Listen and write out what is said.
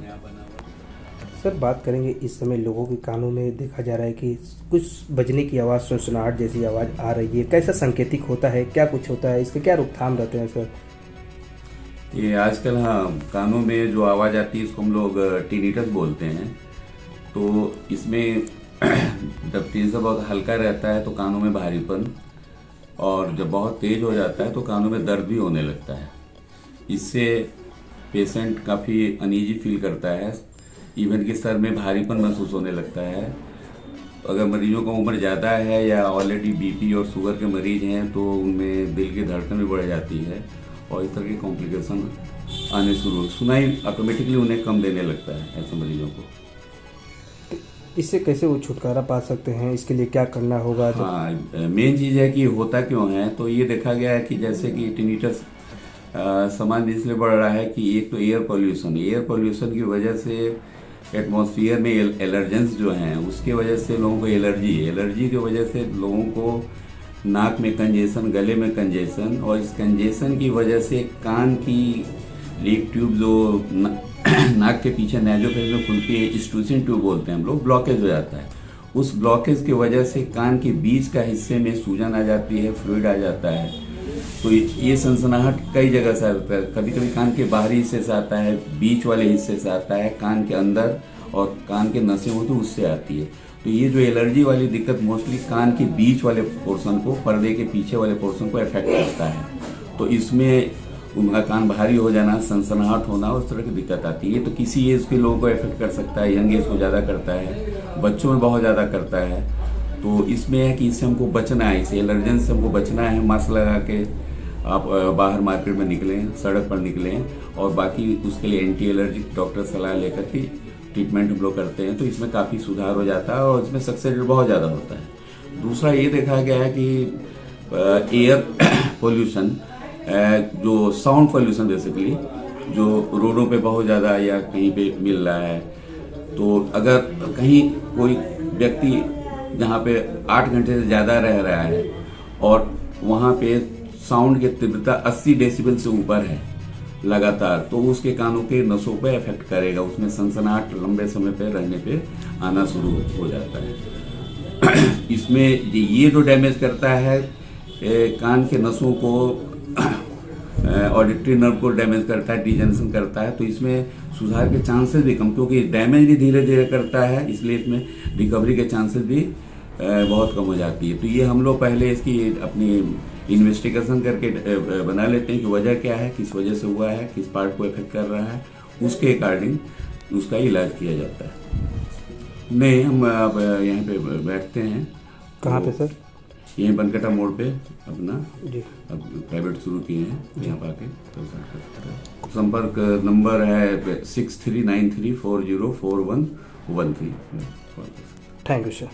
नया बना हुआ। सर बात करेंगे, इस समय लोगों के कानों में देखा जा रहा है कि कुछ बजने की आवाज़, सनसनाहट जैसी आवाज़ आ रही है। कैसा सांकेतिक होता है, क्या कुछ होता है, इसके क्या रोकथाम रहते हैं सर? ये आजकल हाँ कानों में जो आवाज़ आती है इसको हम लोग टिनिटस बोलते हैं। तो इसमें जब तेज बहुत हल्का रहता है तो कानों में भारीपन, और जब बहुत तेज हो जाता है तो कानों में दर्द भी होने लगता है। इससे पेशेंट काफ़ी अनईजी फील करता है, इवन कि सर में भारीपन महसूस होने लगता है। अगर मरीजों का उम्र ज़्यादा है या ऑलरेडी बीपी और शुगर के मरीज हैं तो उनमें दिल की धड़कन भी बढ़ जाती है और इस तरह के कॉम्प्लिकेशन आने शुरू, सुनाई ऑटोमेटिकली उन्हें कम देने लगता है ऐसे मरीजों को। इससे कैसे वो छुटकारा पा सकते हैं, इसके लिए क्या करना होगा? हाँ, मेन चीज़ है कि होता क्यों है। तो ये देखा गया है कि जैसे कि टिनिटस सामान्य इसलिए बढ़ रहा है कि एक तो एयर पोल्यूशन की वजह से एटमॉस्फेयर में एलर्जेंस जो हैं उसके वजह से लोगों को एलर्जी की वजह से लोगों को नाक में कंजेशन, गले में कंजेशन, और इस कंजेशन की वजह से कान की लीक ट्यूब जो नाक के पीछे नेजोफेज में खुलती है, स्टूसिन ट्यूब बोलते हैं हम लोग, ब्लॉकेज हो जाता है। उस ब्लॉकेज की वजह से कान के बीच का हिस्से में सूजन आ जाती है, फ्लूइड आ जाता है। तो ये सनसनाहट कई जगह से आता है। कभी कभी कान के बाहरी हिस्से से आता है, बीच वाले हिस्से से आता है, कान के अंदर और कान के नसें होती हैं उससे आती है। तो ये जो एलर्जी वाली दिक्कत मोस्टली कान के बीच वाले पोर्शन को, पर्दे के पीछे वाले पोर्शन को अफेक्ट करता है। तो इसमें उनका कान भारी हो जाना, सनसनाहट होना, उस तरह की दिक्कत आती है। तो किसी एज के लोगों को अफेक्ट कर सकता है, यंग एज को ज़्यादा करता है, बच्चों में बहुत ज़्यादा करता है। तो इसमें है कि इससे हमको बचना है, इस एलर्जन से हमको बचना है। मास्क लगा के आप बाहर मार्केट में निकलें, सड़क पर निकलें, और बाकी उसके लिए एंटी एलर्जिक डॉक्टर सलाह लेकर के ट्रीटमेंट हम लोग करते हैं। तो इसमें काफ़ी सुधार हो जाता है और इसमें सक्सेस रेट बहुत ज़्यादा होता है। दूसरा ये देखा गया है कि एयर पोल्यूशन, जो साउंड पोल्यूशन बेसिकली जो रोडों पे बहुत ज़्यादा या कहीं पे मिल रहा है, तो अगर कहीं कोई व्यक्ति जहाँ पे 8 घंटे से ज़्यादा रह रहा है और वहाँ पे साउंड की तीव्रता 80 डेसिबल से ऊपर है लगातार, तो उसके कानों के नसों पे इफेक्ट करेगा, उसमें सनसनाहट लंबे समय पे रहने पे आना शुरू हो जाता है। इसमें ये जो डैमेज करता है कान के नसों को, ऑडिटरी नर्व को डैमेज करता है, डिजेनरेशन करता है। तो इसमें सुधार के चांसेस भी कम, क्योंकि डैमेज भी धीरे धीरे करता है, इसलिए इसमें रिकवरी के चांसेस भी बहुत कम हो जाती है। तो ये हम लोग पहले इसकी अपनी इन्वेस्टिगेशन करके बना लेते हैं कि वजह क्या है, किस वजह से हुआ है, किस पार्ट को इफेक्ट कर रहा है, उसके अकॉर्डिंग उसका इलाज किया जाता है। नहीं, हम अब यहाँ पे बैठते हैं। कहाँ पे सर? यहीं बनकटा मोड़ पे अपना जी अब प्राइवेट शुरू किए हैं, यहाँ पर आके संपर्क नंबर है 6393404113। Thank you sir.